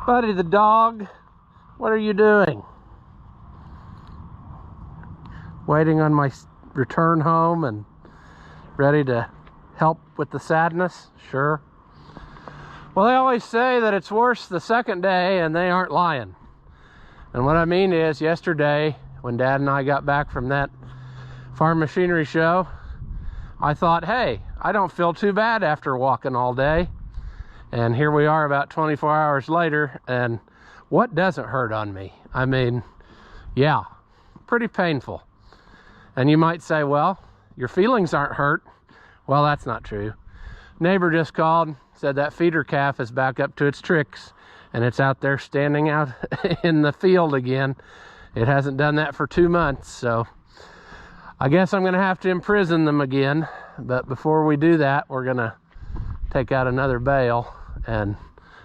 Buddy the dog, what are you doing? Waiting on my return home and ready to help with the sadness? Sure. Well, they always say that it's worse the second day, and they aren't lying. And what I mean is, yesterday, when Dad and I got back from that farm machinery show, I thought, hey, I don't feel too bad after walking all day. And here we are about 24 hours later, and what doesn't hurt on me? I mean, yeah, pretty painful. And you might say, well, your feelings aren't hurt. Well, that's not true. Neighbor just called, said that feeder calf is back up to its tricks, and it's out there standing out in the field again. It hasn't done that for 2 months, so I guess I'm gonna have to imprison them again. But before we do that, we're gonna take out another bale and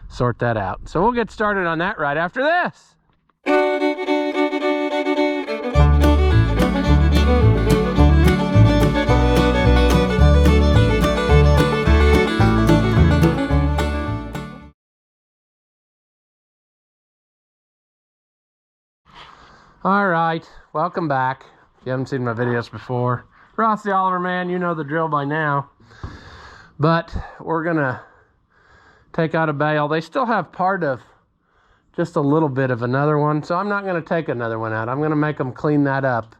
sort that out. So we'll get started on that right after this. All right, welcome back. If you haven't seen my videos before, Ross the Oliver Man, you know the drill by now. But we're gonna take out a bale. They still have part of just a little bit of another one, so I'm not gonna take another one out. I'm gonna make them clean that up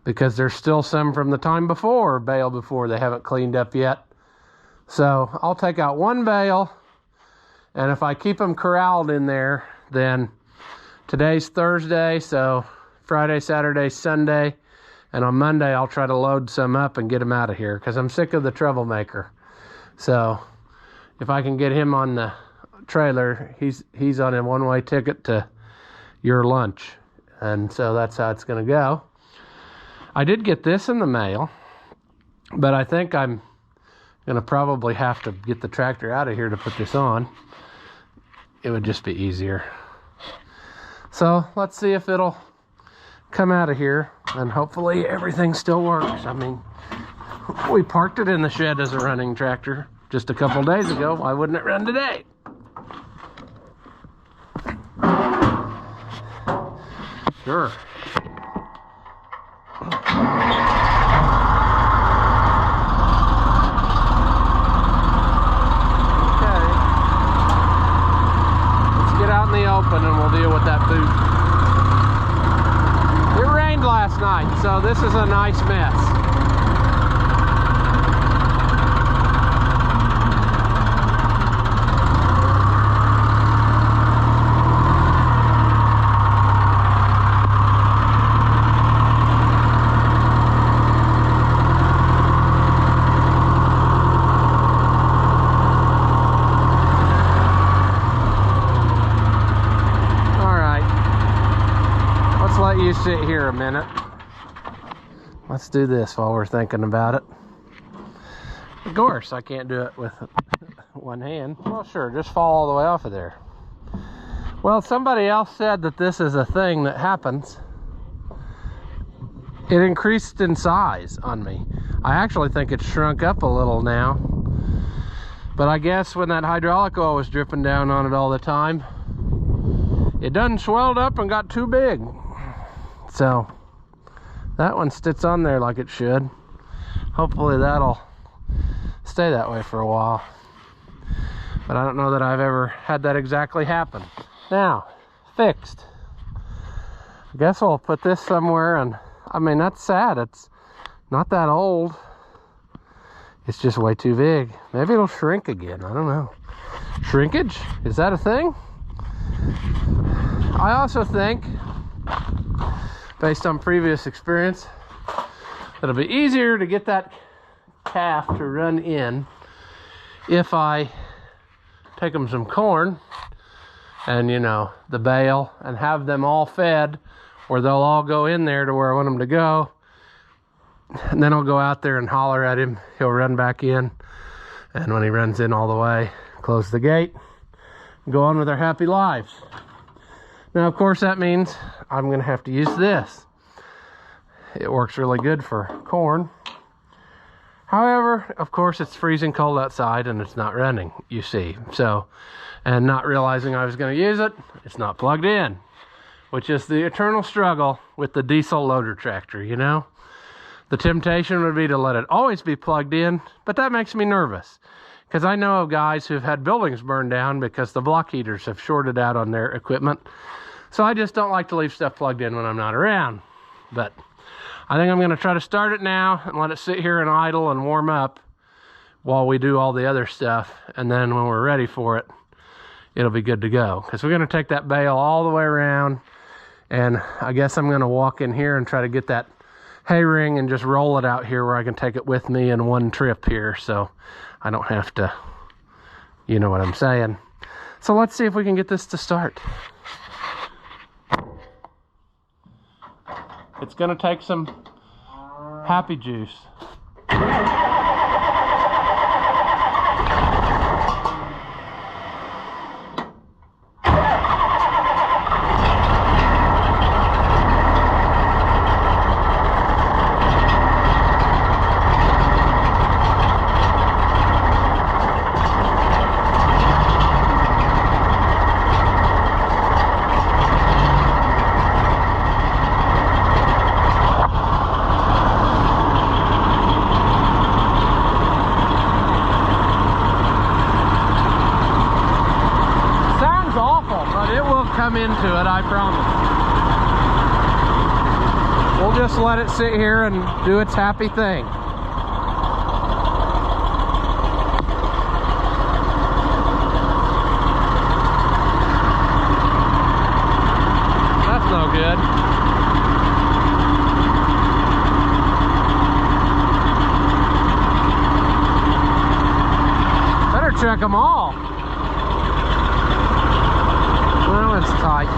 because there's still some from the time before, bale before, they haven't cleaned up yet. So I'll take out one bale, and if I keep them corralled in there, then today's Thursday, so Friday, Saturday, Sunday, and on Monday I'll try to load some up and get them out of here because I'm sick of the troublemaker. So if I can get him on the trailer, he's on a one-way ticket to your lunch. And so that's how it's gonna go. I did get this in the mail, but I think I'm gonna probably have to get the tractor out of here to put this on. It would just be easier. So let's see if it'll come out of here, and hopefully everything still works. I mean, we parked it in the shed as a running tractor just a couple days ago. Why wouldn't it run today? Sure. Okay. Let's get out in the open and we'll deal with that boot. It rained last night, so this is a nice mess. You sit here a minute. Let's do this while we're thinking about it. Of course, I can't do it with one hand. Well, sure, just fall all the way off of there. Well, somebody else said that this is a thing that happens. It increased in size on me. I actually think it's shrunk up a little now. But I guess when that hydraulic oil was dripping down on it all the time, it done swelled up and got too big. So that one sits on there like it should. Hopefully that'll stay that way for a while. But I don't know that I've ever had that exactly happen. Now, fixed. I guess I'll put this somewhere, and I mean, that's sad. It's not that old. It's just way too big. Maybe it'll shrink again. I don't know. Shrinkage? Is that a thing? I also think, based on previous experience, it'll be easier to get that calf to run in if I take them some corn and, you know, the bale, and have them all fed, or they'll all go in there to where I want them to go. And then I'll go out there and holler at him. He'll run back in. And when he runs in all the way, close the gate and go on with our happy lives. Now, of course, that means I'm going to have to use this. It works really good for corn. However, of course, it's freezing cold outside and it's not running, you see. So, and not realizing I was going to use it, it's not plugged in, which is the eternal struggle with the diesel loader tractor, you know? The temptation would be to let it always be plugged in, but that makes me nervous because I know of guys who've had buildings burned down because the block heaters have shorted out on their equipment. So I just don't like to leave stuff plugged in when I'm not around. But I think I'm going to try to start it now and let it sit here and idle and warm up while we do all the other stuff. And then when we're ready for it, it'll be good to go. Because we're going to take that bale all the way around. And I guess I'm going to walk in here and try to get that hay ring and just roll it out here where I can take it with me in one trip here. So I don't have to, you know what I'm saying. So let's see if we can get this to start. It's gonna take some happy juice. Come into it, I promise. We'll just let it sit here and do its happy thing. That's no good. Better check them all. Well, it's tight.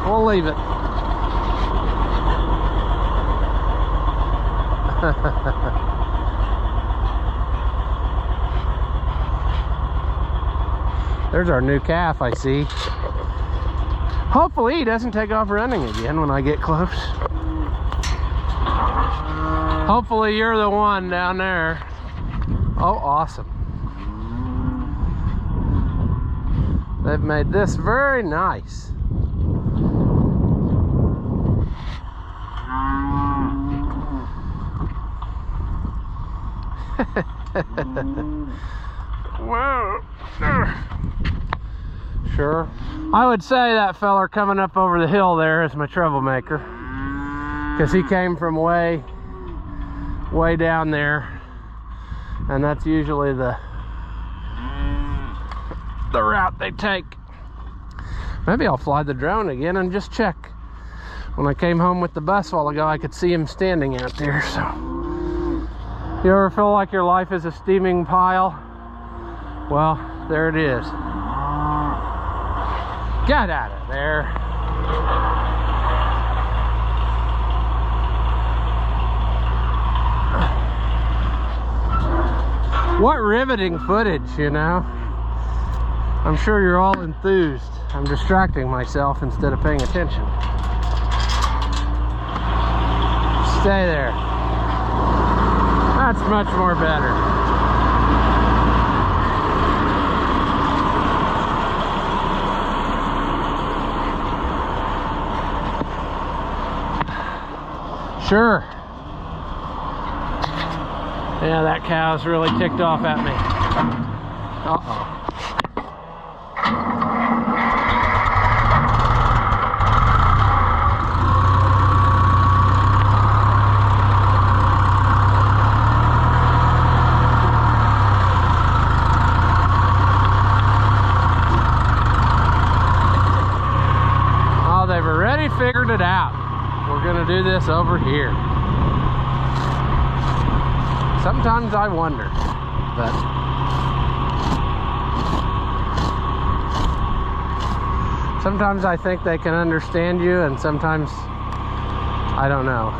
We'll leave it. There's our new calf, I see. Hopefully he doesn't take off running again when I get close. Hopefully you're the one down there. Oh, awesome. They've made this very nice. Whoa. Sure. I would say that feller coming up over the hill there is my troublemaker, because he came from way down there, and that's usually the route they take. Maybe I'll fly the drone again and just check. When I came home with the bus a while ago, I could see him standing out there. So you ever feel like your life is a steaming pile? Well, there it is. Get out of there. What riveting footage, you know? I'm sure you're all enthused. I'm distracting myself instead of paying attention. Stay there. That's much more better. Sure. Yeah, that cow's really ticked off at me. Uh-oh. Oh, they've already figured it out. We're gonna do this over here. Sometimes I wonder, but sometimes I think they can understand you, and sometimes I don't know.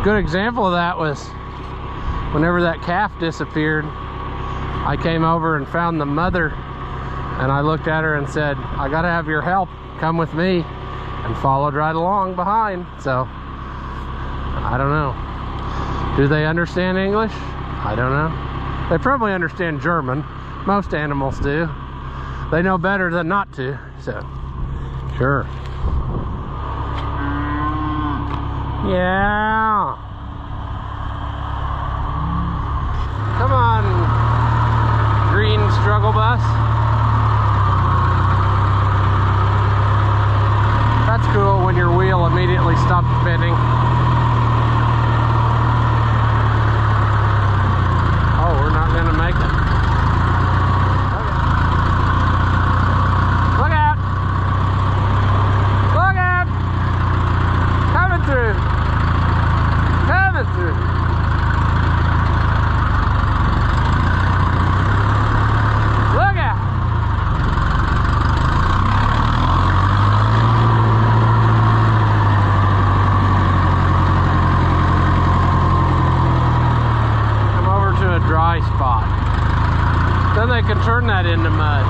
Good example of that was whenever that calf disappeared. I came over and found the mother, and I looked at her and said, "I gotta have your help. come with me and followed right along behind. So, I don't know. Do they understand English? I don't know. They probably understand German. Most animals do. They know better than not to, so, sure. Yeah. Come on, green struggle bus. That's cool when your wheel immediately stops spinning. Oh, we're not gonna make it. Okay. Look out! Look out! Coming through! Coming through! Look out! Dry spot. Then they can turn that into mud.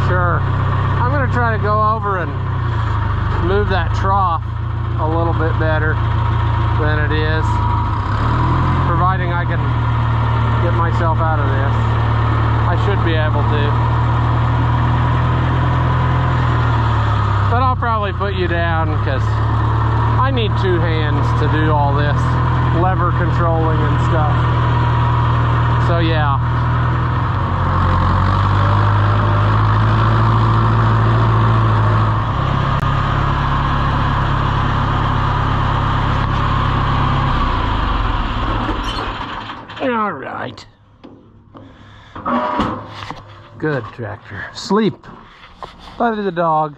Sure. I'm going to try to go over and move that trough a little bit better than it is, providing I can get myself out of this. I should be able to. But I'll probably put you down because I need two hands to do all this lever controlling and stuff. So yeah. All right. Good tractor. Sleep. Buddy the dog.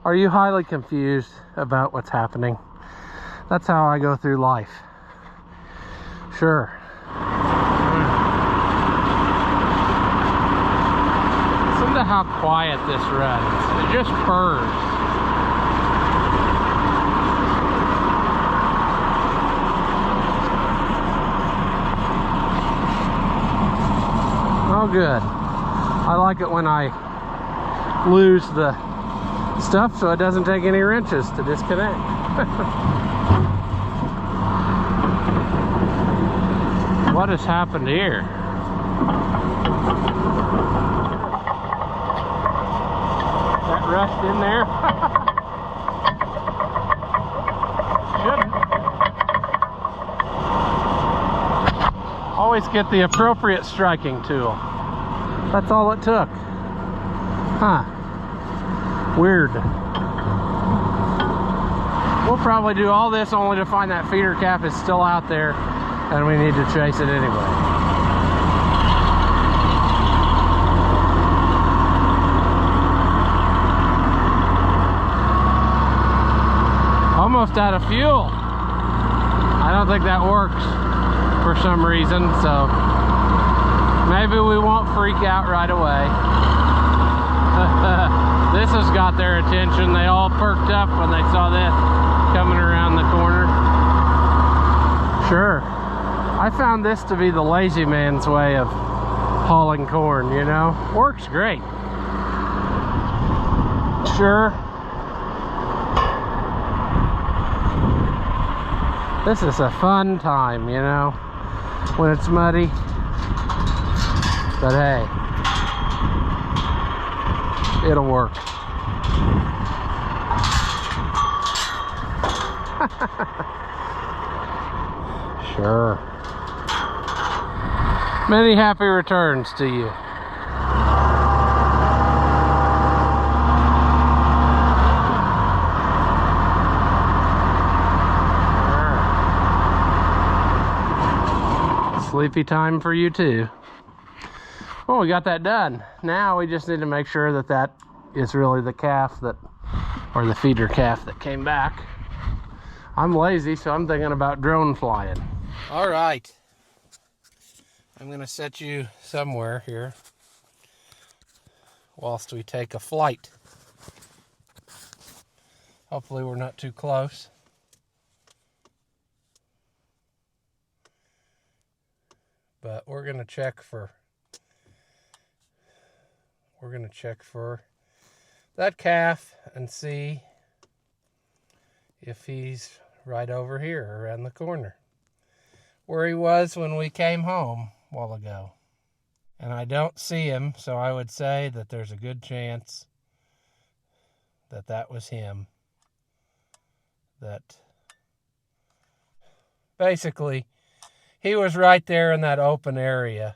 Are you highly confused about what's happening? That's how I go through life. Sure. Listen to how quiet this runs. It just purrs. Oh, good. I like it when I lose the stuff so it doesn't take any wrenches to disconnect. What has happened here? That rust in there? Shouldn't. Always get the appropriate striking tool. That's all it took. Huh. Weird. We'll probably do all this only to find that feeder calf is still out there and we need to chase it anyway. Almost out of fuel. I don't think that works for some reason, so maybe we won't freak out right away. This has got their attention. They all perked up when they saw this coming around the corner. Sure. I found this to be the lazy man's way of hauling corn, you know? Works great. Sure. This is a fun time, you know, when it's muddy. But hey, it'll work. Sure. Many happy returns to you. Sleepy time for you too. Well, we got that done. Now we just need to make sure that that is really the calf that, or the feeder calf that came back. I'm lazy, so I'm thinking about drone flying. All right. I'm gonna set you somewhere here whilst we take a flight. Hopefully we're not too close. But we're gonna check for we're going to check for that calf and see if he's right over here around the corner where he was when we came home a while ago. And I don't see him, so I would say that there's a good chance that that was him. That basically he was right there in that open area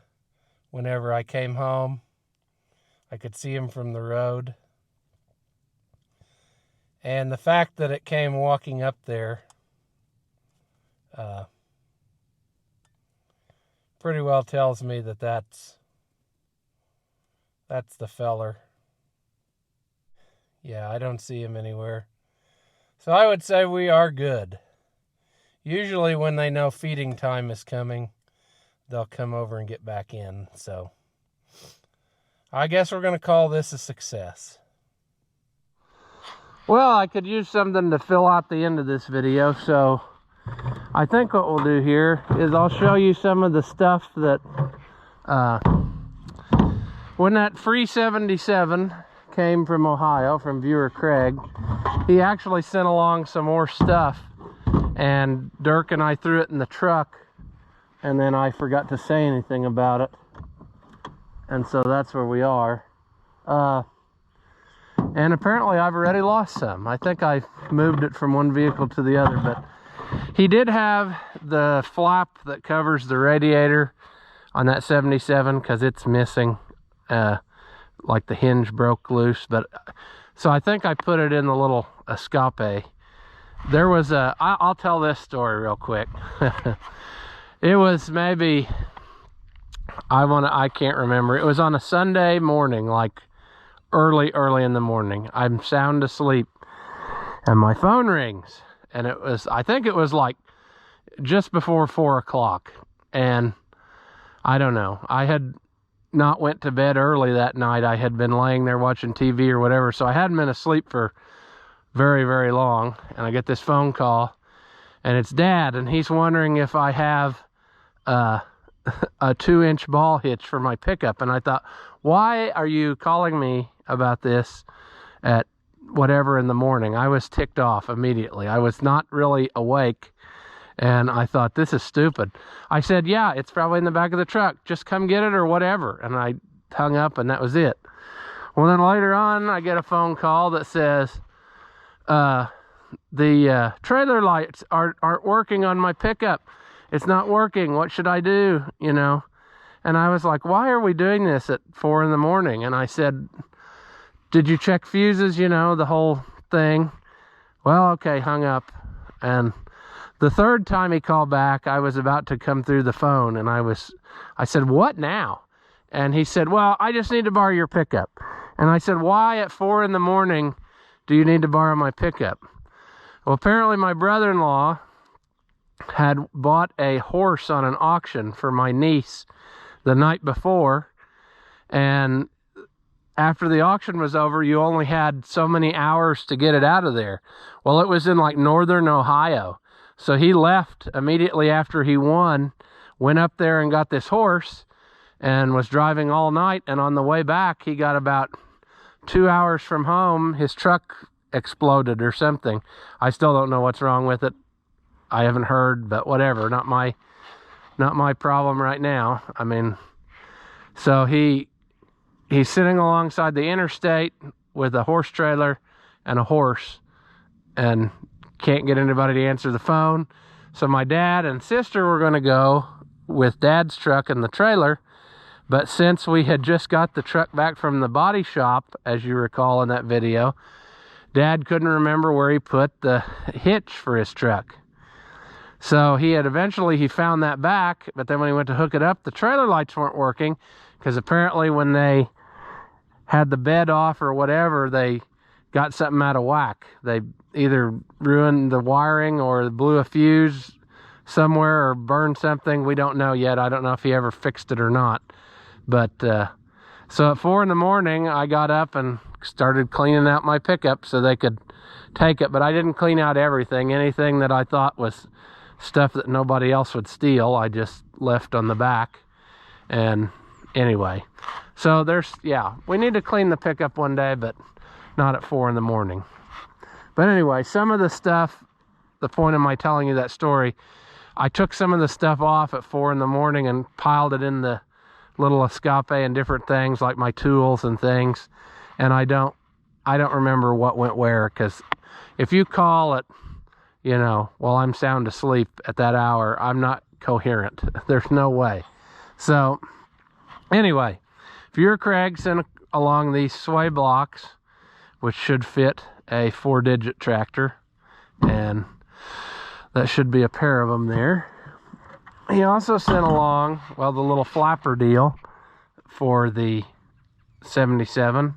whenever I came home. I could see him from the road. And the fact that it came walking up there pretty well tells me that that's the feller. Yeah, I don't see him anywhere. So I would say we are good. Usually when they know feeding time is coming, they'll come over and get back in. So I guess we're going to call this a success. Well, I could use something to fill out the end of this video, so I think what we'll do here is I'll show you some of the stuff that when that free 77 came from Ohio, from viewer Craig, he actually sent along some more stuff, and Dirk and I threw it in the truck, and then I forgot to say anything about it, and so that's where we are. And apparently I've already lost some. I think I moved it from one vehicle to the other, but he did have the flap that covers the radiator on that 77 because it's missing. Like the hinge broke loose, but so I think I put it in the little escape. There was I'll tell this story real quick. It was maybe, I can't remember. It was on a Sunday morning, like early in the morning. I'm sound asleep and my phone rings, and it was, I think it was like just before 4 o'clock, and I don't know, I had not went to bed early that night. I had been laying there watching TV or whatever, so I hadn't been asleep for very long, and I get this phone call, and it's Dad, and he's wondering if I have a 2-inch ball hitch for my pickup. And I thought, why are you calling me about this at whatever in the morning? I was ticked off immediately. I was not really awake, and I thought, this is stupid. I said, yeah, it's probably in the back of the truck. Just come get it or whatever. And I hung up, and that was it. Well, then later on, I get a phone call that says, the trailer lights aren't working on my pickup. It's not working. What should I do? You know? And I was like, why are we doing this at 4 in the morning? And I said, did you check fuses? You know, the whole thing. Well, okay, hung up. And the third time he called back, I was about to come through the phone, and I said, what now? And he said, well, I just need to borrow your pickup. And I said, why at 4 in the morning do you need to borrow my pickup? Well, apparently my brother-in-law had bought a horse on an auction for my niece the night before, and after the auction was over, you only had so many hours to get it out of there. Well, it was in like northern Ohio. So he left immediately after he won, went up there and got this horse, and was driving all night. And on the way back, he got about 2 hours from home. His truck exploded or something. I still don't know what's wrong with it. I haven't heard, but whatever. Not my problem right now. I mean, so he's sitting alongside the interstate with a horse trailer and a horse, and can't get anybody to answer the phone. So my dad and sister were going to go with Dad's truck and the trailer, but since we had just got the truck back from the body shop, as you recall in that video, Dad couldn't remember where he put the hitch for his truck. So he found that back, but then when he went to hook it up, the trailer lights weren't working, because apparently when they had the bed off or whatever, they got something out of whack. They either ruined the wiring or blew a fuse somewhere or burned something. We don't know yet. I don't know if he ever fixed it or not. But so at 4 in the morning, I got up and started cleaning out my pickup so they could take it. But I didn't clean out everything. Anything that I thought was stuff that nobody else would steal, I just left on the back. And anyway, So there's, yeah, we need to clean the pickup one day, but not at 4 in the morning. But anyway, some of the stuff, the point of my telling you that story, I took some of the stuff off at 4 in the morning and piled it in the little escape and different things like my tools and things. And I don't remember what went where, because if you call it, you know, while I'm sound asleep at that hour, I'm not coherent. There's no way. So anyway, if you're Craig, send along these sway blocks, which should fit a 4-digit tractor, and that should be a pair of them there. He also sent along, well, the little flapper deal for the 77.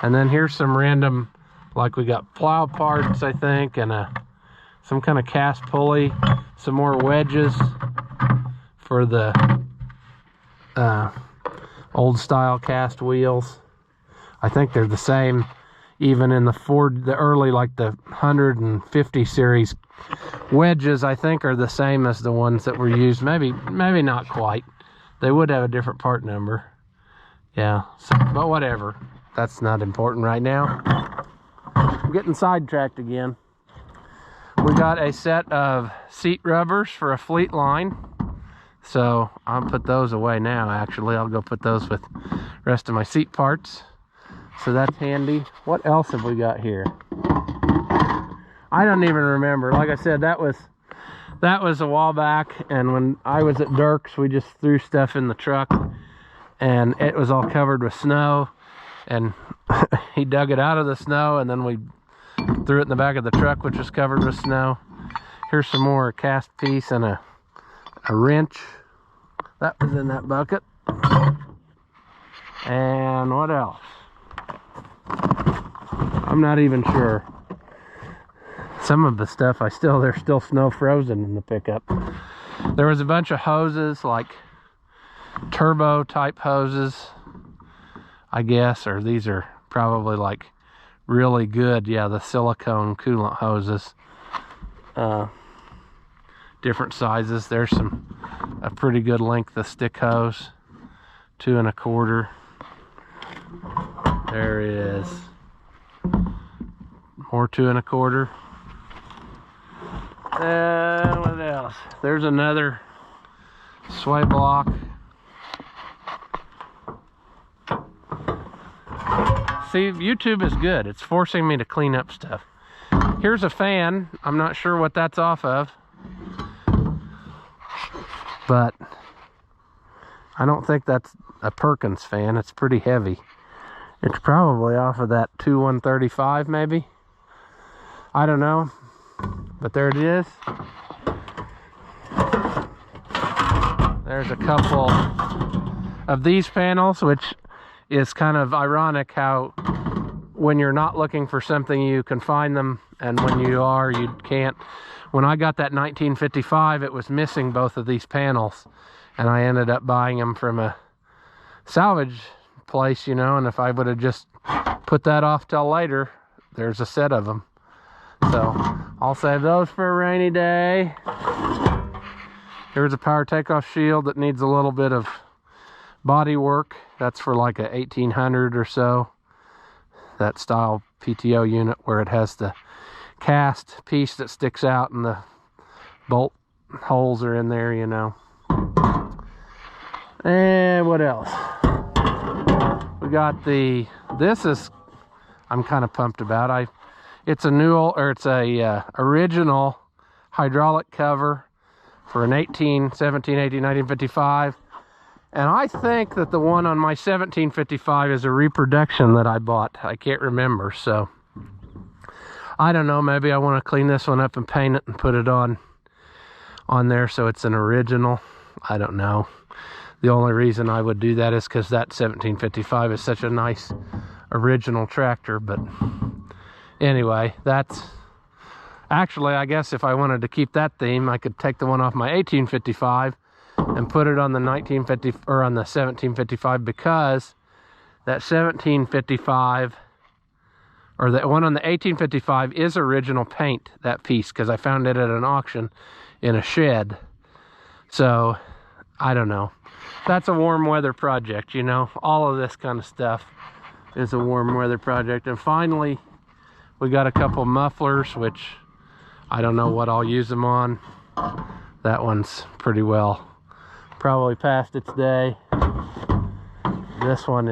And then here's some random, like we got plow parts, I think, and some kind of cast pulley, some more wedges for the old style cast wheels. I think they're the same even in the Ford, the early, like the 150 series wedges, I think are the same as the ones that were used. Maybe not quite. They would have a different part number. Yeah, so, but whatever. That's not important right now. I'm getting sidetracked again. We got a set of seat rubbers for a fleet line. So I'll put those away now, actually. I'll go put those with the rest of my seat parts. So that's handy. What else have we got here? I don't even remember. Like I said, that was a while back, and when I was at Dirk's, we just threw stuff in the truck and it was all covered with snow, and he dug it out of the snow, and then we threw it in the back of the truck, which was covered with snow. Here's some more cast piece and a wrench. That was in that bucket. And what else? I'm not even sure. Some of the stuff there's still snow frozen in the pickup. There was a bunch of hoses, like turbo type hoses, I guess, or these are probably like really good, yeah, the silicone coolant hoses. Different sizes. There's a pretty good length of stick hose, 2 1/4. There it is. More 2 1/4. And what else? There's another sway block. See, YouTube is good. It's forcing me to clean up stuff. Here's a fan. I'm not sure what that's off of, but I don't think that's a Perkins fan. It's pretty heavy. It's probably off of that 2135 maybe. I don't know, but there it is. There's a couple of these panels, which is kind of ironic how when you're not looking for something you can find them, and when you are, you can't. When I got that 1955, it was missing both of these panels, and I ended up buying them from a salvage place, you know, and if I would have just put that off till later, there's a set of them. So I'll save those for a rainy day. Here's a power takeoff shield that needs a little bit of body work. That's for like a 1800 or so, that style PTO unit where it has the cast piece that sticks out and the bolt holes are in there, you know. And what else? We got I'm kind of pumped about. It's a original hydraulic cover for an 1955. And I think that the one on my 1755 is a reproduction that I bought. I can't remember, so I don't know. Maybe I want to clean this one up and paint it and put it on there so it's an original. I don't know. The only reason I would do that is because that 1755 is such a nice original tractor. But anyway, that's actually, I guess if I wanted to keep that theme, I could take the one off my 1855 and put it on the 1950 or on the 1755, because that 1755 or the one on the 1855 is original paint, that piece, because I found it at an auction in a shed. So I don't know. that's a warm weather project, you know. All of this kind of stuff is a warm weather project. And finally, we got a couple mufflers, which I don't know what I'll use them on. That one's pretty well probably past its day. This one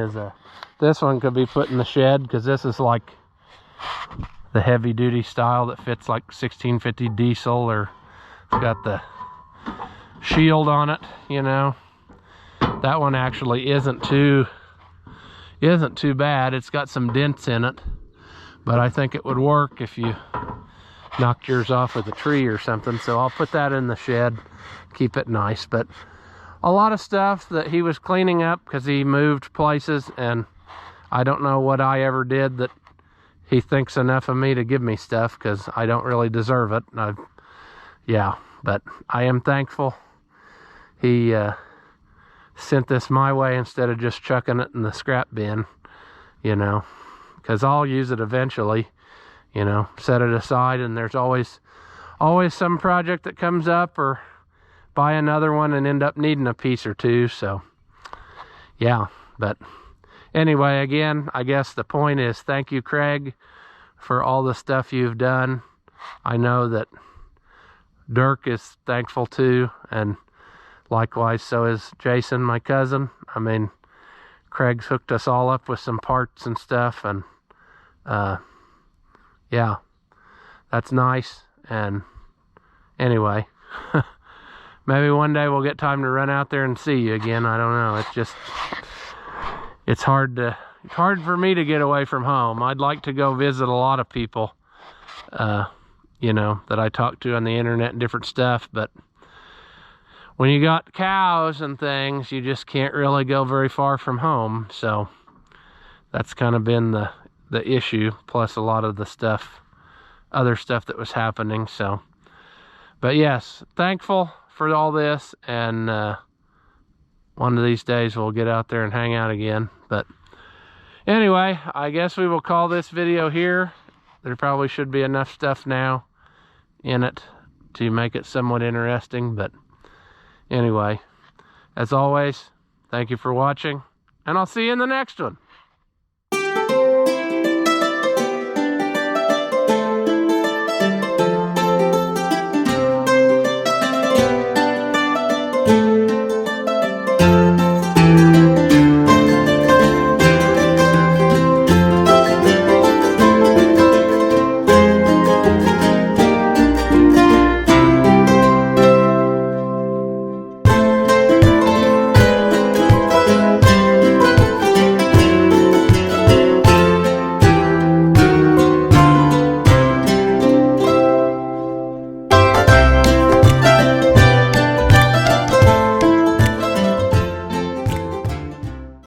could be put in the shed, because this is like the heavy duty style that fits like 1650 diesel, or it's got the shield on it, you know. That one actually isn't too bad. It's got some dents in it, but I think it would work if you knocked yours off with a tree or something. So I'll put that in the shed, keep it nice. But a lot of stuff that he was cleaning up because he moved places, and I don't know what I ever did that he thinks enough of me to give me stuff, because I don't really deserve it. Yeah, but I am thankful he sent this my way instead of just chucking it in the scrap bin, you know, because I'll use it eventually, you know, set it aside, and there's always some project that comes up, or buy another one and end up needing a piece or two. So yeah, but anyway, again, I guess the point is, thank you, Craig, for all the stuff you've done. I know that Dirk is thankful too, and likewise so is Jason, my cousin. I mean, Craig's hooked us all up with some parts and stuff, and yeah, that's nice. And anyway, maybe one day we'll get time to run out there and see you again. I don't know. It's hard for me to get away from home. I'd like to go visit a lot of people, you know, that I talk to on the internet and different stuff, but when you got cows and things, you just can't really go very far from home. So that's kind of been the issue, plus a lot of the other stuff that was happening. So, but yes, thankful for all this, and one of these days we'll get out there and hang out again. But anyway, I guess we will call this video here. There probably should be enough stuff now in it to make it somewhat interesting, but anyway, as always, thank you for watching, and I'll see you in the next one.